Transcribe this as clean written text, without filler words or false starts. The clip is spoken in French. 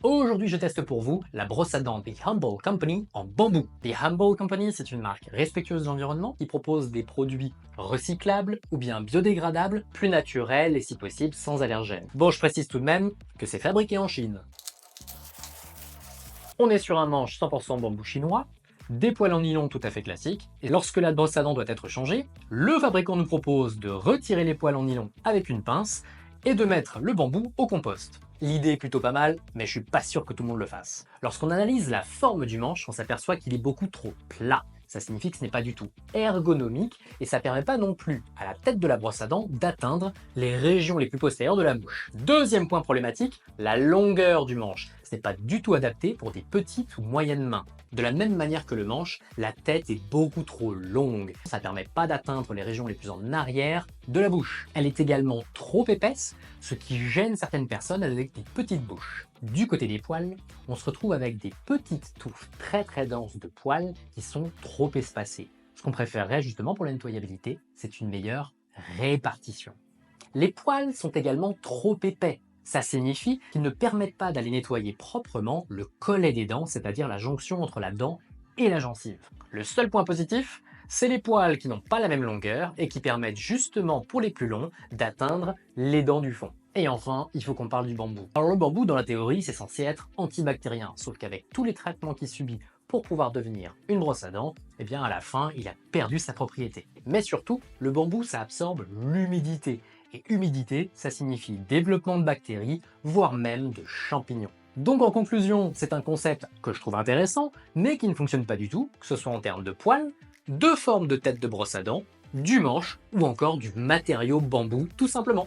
Aujourd'hui, je teste pour vous la brosse à dents The Humble Company en bambou. The Humble Company, c'est une marque respectueuse de l'environnement qui propose des produits recyclables ou bien biodégradables, plus naturels et si possible sans allergènes. Bon, je précise tout de même que c'est fabriqué en Chine. On est sur un manche 100% bambou chinois, des poils en nylon tout à fait classiques, et lorsque la brosse à dents doit être changée, le fabricant nous propose de retirer les poils en nylon avec une pince et de mettre le bambou au compost. L'idée est plutôt pas mal, mais je suis pas sûr que tout le monde le fasse. Lorsqu'on analyse la forme du manche, on s'aperçoit qu'il est beaucoup trop plat. Ça signifie que ce n'est pas du tout ergonomique et ça permet pas non plus à la tête de la brosse à dents d'atteindre les régions les plus postérieures de la bouche. Deuxième point problématique, la longueur du manche. Ce n'est pas du tout adapté pour des petites ou moyennes mains. De la même manière que le manche, la tête est beaucoup trop longue. Ça ne permet pas d'atteindre les régions les plus en arrière de la bouche. Elle est également trop épaisse, ce qui gêne certaines personnes avec des petites bouches. Du côté des poils, on se retrouve avec des petites touffes très denses de poils qui sont trop espacées. Ce qu'on préférerait justement pour la nettoyabilité, c'est une meilleure répartition. Les poils sont également trop épais. Ça signifie qu'ils ne permettent pas d'aller nettoyer proprement le collet des dents, c'est-à-dire la jonction entre la dent et la gencive. Le seul point positif, c'est les poils qui n'ont pas la même longueur et qui permettent justement pour les plus longs d'atteindre les dents du fond. Et enfin, il faut qu'on parle du bambou. Alors le bambou, dans la théorie, c'est censé être antibactérien, sauf qu'avec tous les traitements qu'il subit pour pouvoir devenir une brosse à dents, eh bien à la fin, il a perdu sa propriété. Mais surtout, le bambou, ça absorbe l'humidité. Et humidité, ça signifie développement de bactéries, voire même de champignons. Donc en conclusion, c'est un concept que je trouve intéressant, mais qui ne fonctionne pas du tout, que ce soit en termes de poils, de forme de tête de brosse à dents, du manche, ou encore du matériau bambou, tout simplement.